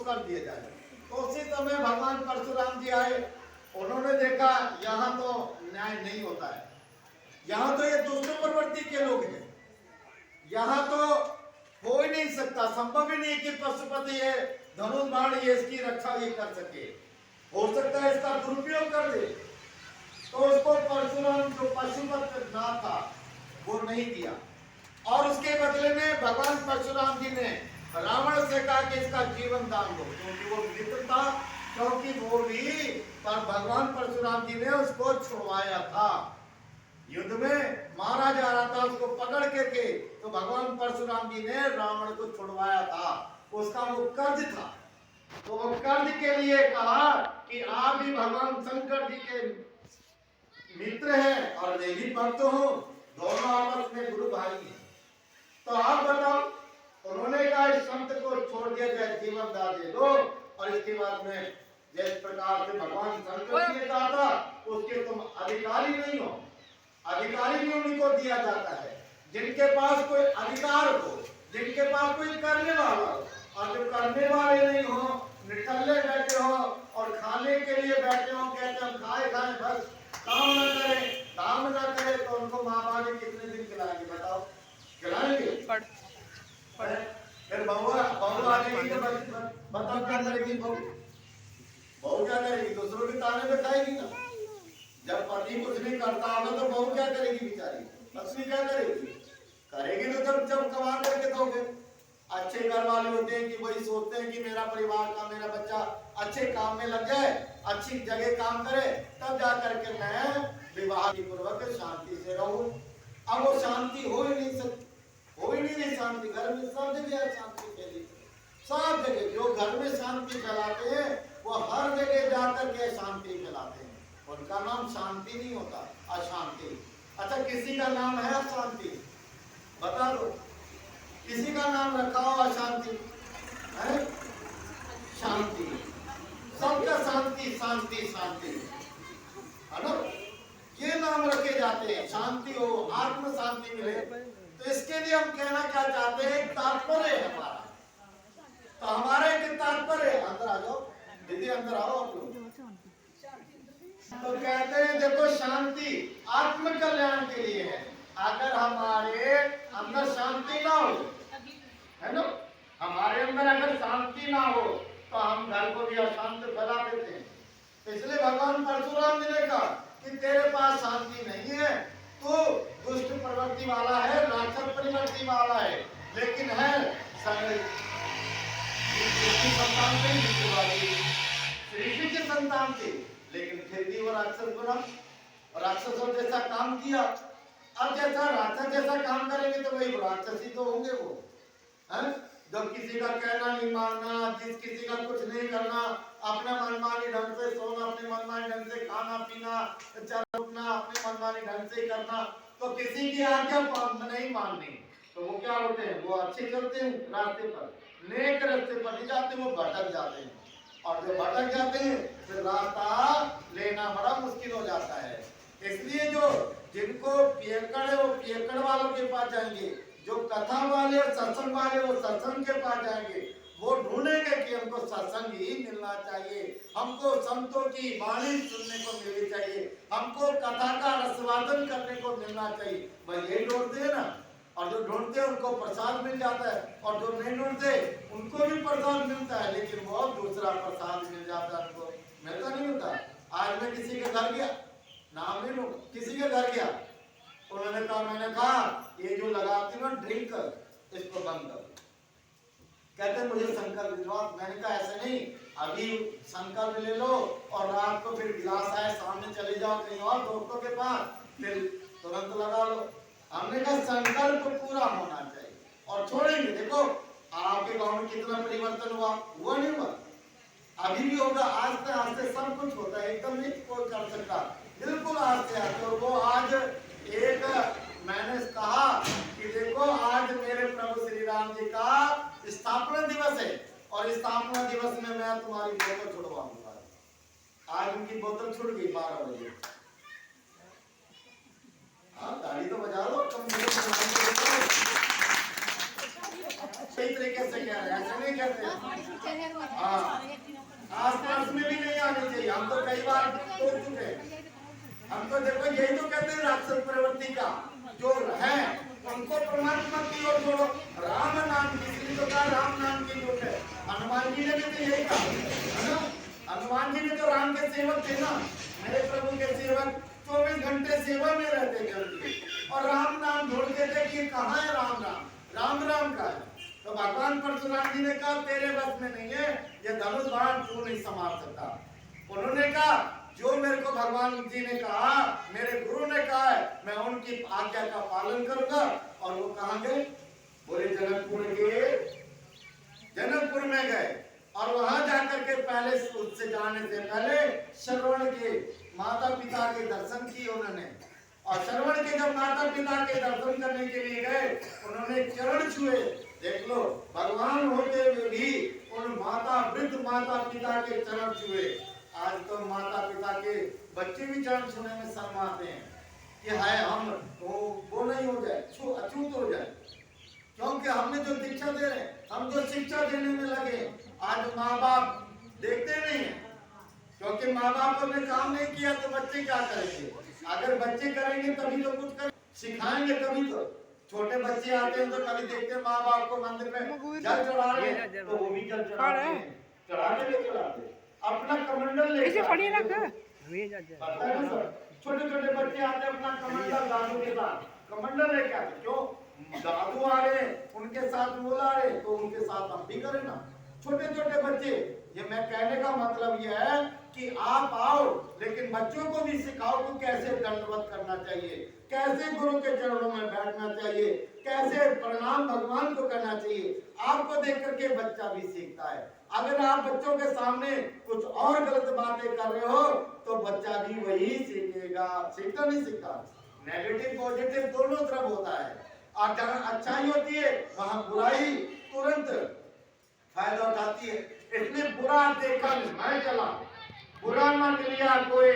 कर दिया जाए। तो उसी समय भगवान परशुराम जी आए, उन्होंने देखा यहाँ तो न्याय नहीं होता है, यहाँ तो ये दुष्ट प्रवृत्ति के लोग हैं, यहाँ तो हो ही नहीं सकता, संभव ही नहीं कि पशुपति है धनुष बाण ये इसकी रक्षा ये कर सके, हो सकता है इसका दुरुपयोग कर दे। तो उसको परशुराम जो पशुपति ना था वो नहीं दिया, और उसके बदले में भगवान परशुराम जी ने रावण से कहा कि इसका जीवन दान दो, क्योंकि वो मित्र था, क्योंकि वो भी पर भगवान परशुराम जी ने उसको छुड़वाया था, युद्ध में मारा जा रहा था उसको पकड़ के तो भगवान परशुराम जी ने रावण को छुड़वाया था, उसका वो कर्ज था। तो वो कर्ज के लिए कहा कि आप भी भगवान शंकर जी के मित्र हैं और देवी भक्त हो, दोनों आपस में गुरु भाई हैं, तो आप बताओ। उन्होंने कहा इस संत को छोड़ दिया जाए, जीवन दान दे दो, और इसके बाद में जिस प्रकार से भगवान शंकर जी ने कहा था उसके तुम अधिकारी नहीं हो, अधिकारी भी उन्हीं को दिया जाता है जिनके पास कोई अधिकार हो, जिनके पास कोई करने वाला हो, और जो करने वाले नहीं हो, निठल्ले बैठे हो और खाने के लिए बैठे हो, कहते हम खाए खाए बस, काम न करें, काम न करें, तो उनको माँ बाप कितने दिन खिलाएंगे बताओ, खिलाएंगे? फिर बहू आ जाएगी तो बताओ क्या करेगी बहू? बहू क्या करेगी? दूसरों के ताने में खाएगी ना। जब पति कुछ नहीं करता होगा तो बहू क्या करेगी बेचारी? पत्नी क्या करेगी? करेगी तो जब कमा करके दोगे। अच्छे घर वाले होते हैं कि वही सोचते हैं कि मेरा परिवार का मेरा बच्चा अच्छे काम में लग जाए, अच्छी जगह काम करे, तब जा करके मैं विवाह पूर्वक शांति से रहूं। अब वो शांति हो ही नहीं सकती, हो ही नहीं रही शांति। घर में सब जगह शांति फैली, सब जगह जो घर में शांति फैलाते हैं वो हर जगह जाकर के शांति फैलाते हैं, उनका नाम शांति नहीं होता, अशांति। अच्छा, किसी का नाम है अशांति? बता दो, किसी का नाम रखा हो अशांति है? शांति, सबका शांति शांति शांति है ना, ये नाम रखे जाते हैं। शांति हो, आत्म शांति मिले, तो इसके लिए हम कहना क्या चाहते हैं, तात्पर्य है हमारा। तो हमारा एक तात्पर्य है, अंदर आ जाओ दीदी, अंदर आओ आप लोग। तो कहते हैं देखो, शांति आत्म कल्याण के लिए है। अगर हमारे अंदर शांति ना हो, है ना, हमारे अंदर अगर शांति ना हो तो हम घर को भी अशांत फैला देते हैं। इसलिए भगवान परशुराम जी ने कहा कि तेरे पास शांति नहीं है, तो दुष्ट प्रवृत्ति वाला है, राक्षस प्रवृत्ति वाला है, लेकिन है संतान ऋषि की संतान थी, लेकिन फिर भी वो राक्षस बना, राक्षसों जैसा काम किया। अब जैसा राक्षस जैसा काम करेंगे तो वही राक्षस ही तो होंगे वो, हैं? जब किसी का कहना नहीं मानना, किसी का कुछ नहीं करना, अपना मनमानी ढंग से सोना, अपने मनमानी ढंग से खाना पीना, उठना अपने मनमानी ढंग से करना, तो किसी की आज्ञा नहीं माननी, तो वो क्या होते हैं, वो अच्छे चलते हैं रास्ते पर, नेक रास्ते पर नहीं जाते, वो भटक जाते हैं। और जो भटक जाते हैं फिर रास्ता लेना बड़ा मुश्किल हो जाता है। इसलिए जो जिनको पियक्कड़ है वो पियक्कड़ वालों के पास जाएंगे, जो कथा वाले और सत्संग वाले वो सत्संग के पास जाएंगे, वो ढूंढेंगे कि हमको सत्संग ही मिलना चाहिए, हमको संतों की वाणी सुनने को मिलनी चाहिए, हमको कथा का रसवादन करने को मिलना चाहिए, भाई यही ढूंढते हैं ना। और जो ढूंढते हैं उनको प्रसाद मिल जाता है, और जो नहीं ढूंढते उनको भी प्रसाद मिलता है, लेकिन वो दूसरा प्रसाद मिल जाता है, उनको मिलता नहीं होता। आज मैं किसी के घर गया, नाम नहीं लूं, किसी के घर गया, उन्होंने कहा, मैंने कहा ये जो लगाती ना ड्रिंक इसको बंद कर, कहते मुझे संकल्प दिलवा। मैंने कहा ऐसे नहीं, अभी संकल्प ले लो और रात को फिर गिलास आए सामने चले जाओ कहीं और दोस्तों के पास, फिर तुरंत लगा लो। हमने कहा संकल्प पूरा होना चाहिए और छोड़ेंगे। देखो आपके गांव में कितना परिवर्तन हुआ, हुआ नहीं हुआ? अभी भी होगा, आस्ते आस्ते सब कुछ होता है, एकदम नहीं कोई कर सकता, बिल्कुल आस्ते आस्ते। और वो आज एक मैंने कहा कि देखो आज मेरे प्रभु श्री राम जी का स्थापना दिवस है, और स्थापना दिवस में मैं तुम्हारी बोतल छुड़वाऊंगा। आज उनकी बोतल छुड़ गई 12 बजे। हाँ, ताली तो बजा लो, सही तरीके से कह रहे हैं, ऐसा नहीं कहते। हाँ, आस पास में भी नहीं आनी चाहिए। हम तो कई बार बोल चुके हैं। हम तो देखो यही तो कहते हैं राक्षस प्रवृत्ति का जो है उनको परमात्मा की ओर जोड़ो। राम नाम की तो कहा, राम नाम की जोड़ है। हनुमान जी ने भी तो यही कहा है ना। हनुमान जी ने तो राम के सेवक थे ना, मेरे प्रभु के सेवक 24 घंटे सेवा में रहते थे उनकी, और राम नाम ढूंढते थे कि कहाँ है राम राम, राम राम का है। तो भगवान परशुराम जी ने कहा तेरे बस में नहीं है, ये धनुष बाण तू नहीं संभाल सकता। उन्होंने कहा जो मेरे को भगवान जी ने कहा, मेरे गुरु ने कहा है, मैं उनकी आज्ञा का पालन करूंगा। और वो कहाँ गए? बोले जनकपुर में गए, और वहां जाकर के पहले उससे जाने से पहले श्रवण के माता पिता के दर्शन किए उन्होंने। और श्रवण के जब माता पिता के दर्शन करने के लिए गए, उन्होंने चरण छुए। देख लो, भगवान होते हुए भी उन वृद्ध माता पिता के चरण छुए। आज तो माता पिता के बच्चे भी चरण छूने में शर्माते हैं कि हाय हम वो नहीं हो जाए, अछूत हो जाए। क्योंकि हमने जो दीक्षा दे रहे हैं, हम जो शिक्षा देने में लगे, आज माँ बाप देखते नहीं है। क्योंकि माँ बाप ने काम नहीं किया तो बच्चे क्या करेंगे? अगर बच्चे करेंगे तभी तो कुछ कर सिखाएंगे तभी तो। छोटे बच्चे आते हैं तो कभी देखते हैं माँ बाप को मंदिर में जल चढ़ा रहे हैं, तो वो भी जल चढ़ाते हैं, चढ़ाते नहीं चढ़ाते, अपना कमंडल लेके छोटे छोटे बच्चे आते हैं अपना कमंडल दादू के साथ, कमंडल लेके आते। क्यों? दादू आ रहे उनके साथ बोला आ रहे तो उनके साथ हम भी करें ना। छोटे छोटे बच्चे, ये मैं कहने का मतलब ये है कि आप आओ, लेकिन बच्चों को भी सिखाओ कि कैसे दंडवत करना चाहिए, कैसे गुरु के चरणों में बैठना चाहिए, कैसे प्रणाम भगवान को करना चाहिए। आपको देख करके बच्चा भी सीखता है। अगर आप बच्चों के सामने कुछ और गलत बातें कर रहे हो तो बच्चा भी वही सीखेगा। सीखता नहीं सीखता, नेगेटिव पॉजिटिव दोनों तरफ होता है। और जहाँ अच्छाई होती है वहां बुराई तुरंत फायदा उठाती है। इसलिए बुरा देखा मैं चला, बुरा ना मिलिया कोई।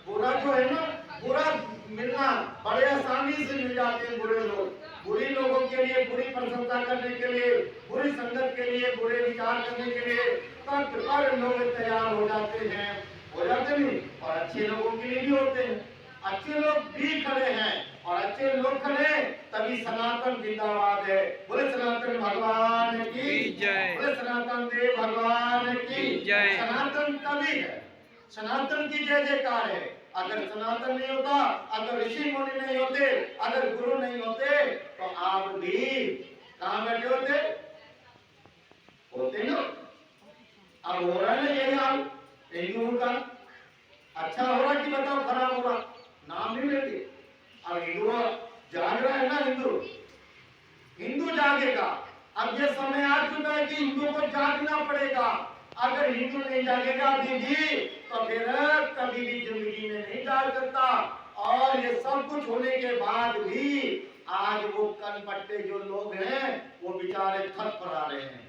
बुरा जो है ना, बुरा मिलना बड़े आसानी से मिल जाते हैं बुरे लोग। बुरी लोगों के लिए बुरी प्रशंसा करने के लिए, बुरी संगत के लिए, बुरे विचार करने के लिए तत्पर लोग तैयार हो जाते हैं, हो जाते नहीं। और अच्छे लोगों के लिए भी होते हैं, अच्छे लोग भी खड़े हैं। और अच्छे लोग खड़े तभी सनातन जिंदाबाद है। बोले सनातन भगवान की जय, बोले सनातन देव भगवान की जय। सनातन तभी है, सनातन की जय जयकार है। अगर सनातन नहीं होता, अगर ऋषि मुनि नहीं होते, अगर गुरु नहीं होते तो आप भी कहां बैठे होते ना। अब हो रहा है ना यही हाल हिंदुओं का। अच्छा हो रहा कि बताओ खराब हो रहा? नाम नहीं लेते। अब हिंदू जाग रहा है ना, हिंदू जागेगा। अब ये समय आ चुका है कि हिंदू को जागना पड़ेगा। अगर हिंदू नहीं जागेगा दीदी तो फिर कभी भी जिंदगी में नहीं जाग सकता। और ये सब कुछ होने के बाद भी आज वो कनपट्टे जो लोग हैं वो बेचारे थक पड़ा रहे हैं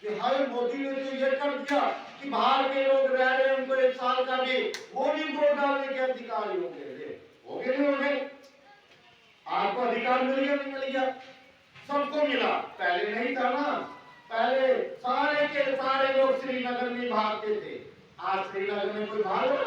कि हाय मोदी ने तो ये कर दिया कि बाहर के लोग रह रहे हैं, उनको 1 साल का भी वो भी वोट डालने के अधिकारी हो गए। नहीं हो गए? आपको अधिकार मिल गया नहीं मिल गया? सबको मिला, पहले नहीं था ना। पहले सारे के सारे लोग श्रीनगर में भागते थे, आज श्रीनगर में कोई भाग रहा?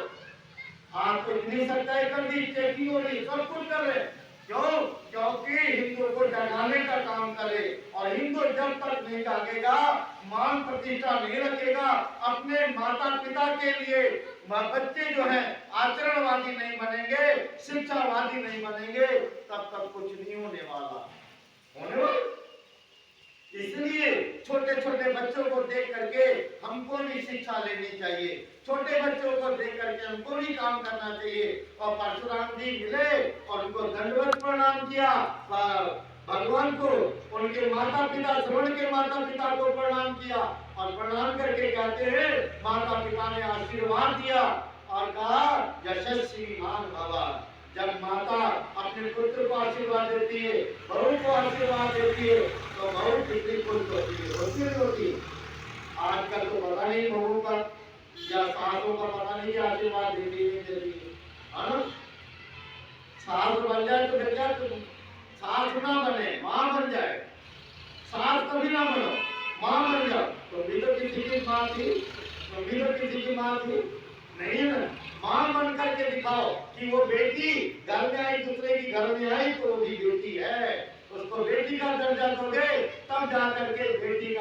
आपको इतनी सत्ताएं कर दी, चेकिंग हो रही, सब कुछ कर रहे। क्यों? क्योंकि हिंदू को जगाने का काम करे। और हिंदू जब तक नहीं जागेगा, मान प्रतिष्ठा नहीं रखेगा अपने माता पिता के लिए, बच्चे जो हैं आचरणवादी नहीं बनेंगे, शिक्षावादी नहीं बनेंगे, तब तक कुछ नहीं होने वाला। होने वाला। इसलिए छोटे छोटे बच्चों को देख करके हमको भी शिक्षा लेनी चाहिए, छोटे बच्चों को देख करके हमको भी काम करना चाहिए। और परशुराम जी मिले और उनको दंडवत प्रणाम किया भगवान को, उनके माता पिता श्रवण के माता पिता को प्रणाम किया। और प्रणाम करके कहते हैं माता पिता ने आशीर्वाद दिया और कहा यशस्वीमान भव। जब माता अपने पुत्र को आशीर्वाद देती है, बहू को आशीर्वाद देती है, तो बहू कितनी खुश होती होती। आजकल तो पता नहीं बहू का या सासों का पता नहीं आशीर्वाद देती नहीं देती है ना। सास बन जाए तो फिर क्या, सास ना बने माँ बन जाए सास कभी ना बनो, माँ बन जाओ। तुम भी तो किसी की माँ थी, तुम भी तो किसी की माँ थी, नहीं है ना? माँ बन करके दिखाओ कि वो बेटी घर में आई, दूसरे की घर में आई तो वो भी बेटी है, उसको बेटी का दर्जा दोगे तब जाकर के बेटी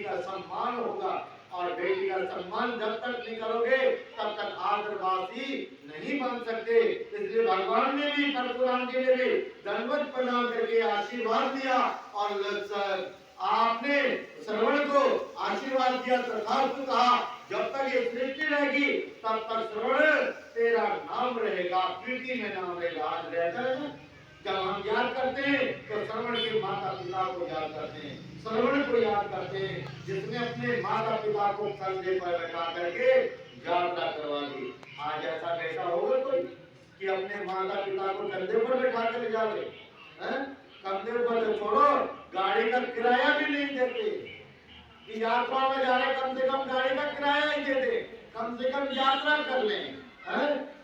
का सम्मान होगा। और बेटी का सम्मान जब तक नहीं करोगे तब तक आदरवासी नहीं बन सकते। इसलिए भगवान ने भी, परशुराम जी ने भी दंडवत प्रणाम करके आशीर्वाद दिया और आपने श्रवण को आशीर्वाद दिया। तथास्तु कहा, जब तक ये सृष्टि रहेगी तब तक श्रवण तेरा नाम रहेगा, कीर्ति में नाम रहेगा। आज रहता है ना, जब हम याद करते हैं तो श्रवण के माता पिता को याद करते हैं, श्रवण को याद करते हैं, जिसने अपने माता पिता को कंधे पर बैठा करके यात्रा करवा दी। आज ऐसा कैसा होगा कोई कि अपने माता पिता को कंधे पर बैठा कर जावे? कंधे पर तो छोड़ो, गाड़ी का किराया भी नहीं देते कि यात्रा में जा रहे, कम से कम गाड़ी का किराया ही दे दे, कम से कम यात्रा कर लें।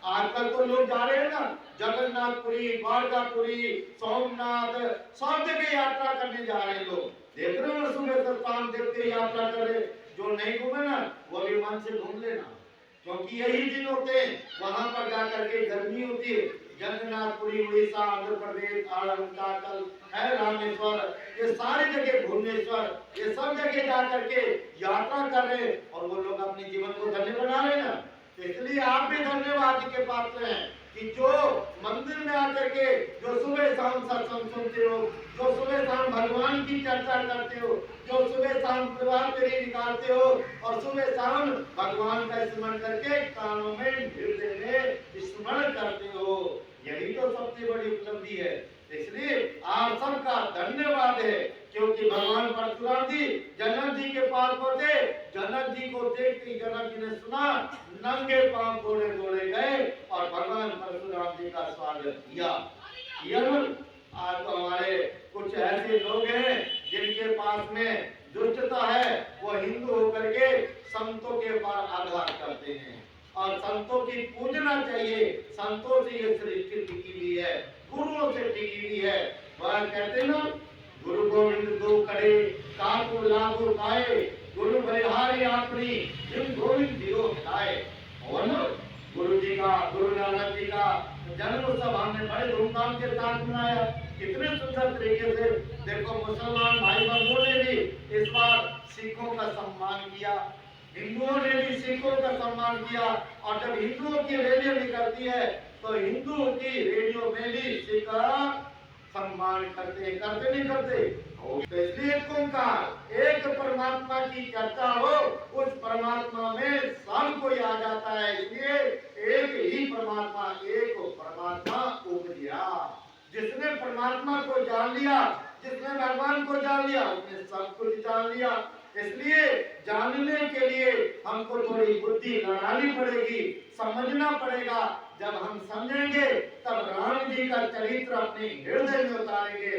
आजकल तो लोग जा रहे हैं ना, जगन्नाथपुरी, द्वारकापुरी, सोमनाथ, सब जगह यात्रा करने जा रहे हैं लोग। देख रहे हो, सुबह से शाम देखते यात्रा कर रहे। जो नहीं घूमे ना वो भी मन से घूम लेना, क्योंकि यही दिन होते हैं वहां पर जाकर के गर्मी होती है। जगन्नाथपुरी, उड़ीसा, आंध्र प्रदेश, अरुणाचल है, रामेश्वर, ये सारी जगह, भुवनेश्वर, ये सब जगह जाकर के यात्रा कर रहे और वो लोग अपने जीवन को धन्य बना रहे ना। इसलिए आप भी धन्यवाद के पात्र हैं कि जो मंदिर में आकर के जो सुबह शाम सत्संग सुनते हो, जो सुबह शाम भगवान की चर्चा करते हो, जो सुबह शाम परिवार फेरी निकालते हो और सुबह शाम भगवान का स्मरण करके कानों में, हृदय में स्मरण करते हो, यही तो सबसे बड़ी उपलब्धि है। इसलिए आप सबका धन्यवाद है, क्योंकि भगवान परशुराम जी जनक जी के पास पहुंचे, जनक जी को देखते जनक जी ने सुना, नंगे पांव दौड़े दौड़े गए और भगवान परशुराम जी का स्वागत किया। आज तो हमारे कुछ ऐसे लोग हैं जिनके पास में दुष्टता है, वो हिंदू होकर के संतों के ऊपर आघात करते हैं और संतों की पूजना चाहिए। संतों से ये सृष्टि टिकी हुई है, गुरुओं से टिकी हुई है। वह कहते ना, गुरु गोविंद दो खड़े काकू लागू पाए, गुरु बलिहारी अपनी जिन गोविंद दियो मिलाए। और ना, गुरु जी का, गुरु नानक जी का जन्म उत्सव हमने बड़े धूमधाम के साथ मनाया, कितने सुंदर तरीके से। देखो, मुसलमान भाई बंधुओं ने भी इस बार सिखों का सम्मान किया, हिंदुओं ने भी सिखों का सम्मान किया। और जब हिंदुओं की रैलियां निकलती है तो हिंदुओं की रैलियों में भी सिख सम्मान करते नहीं करते? तो इसलिए एक परमात्मा की चर्चा हो, उस परमात्मा में सब कोई आ जाता है। इसलिए एक ही परमात्मा, एक परमात्मा उपजिया। जिसने परमात्मा को जान लिया, जिसने भगवान को जान लिया, उसने सब कुछ जान लिया। इसलिए जानने के लिए हमको थोड़ी बुद्धि लगानी पड़ेगी, समझना पड़ेगा। जब हम समझेंगे तब राम जी का चरित्र अपने हृदय में उतारेंगे।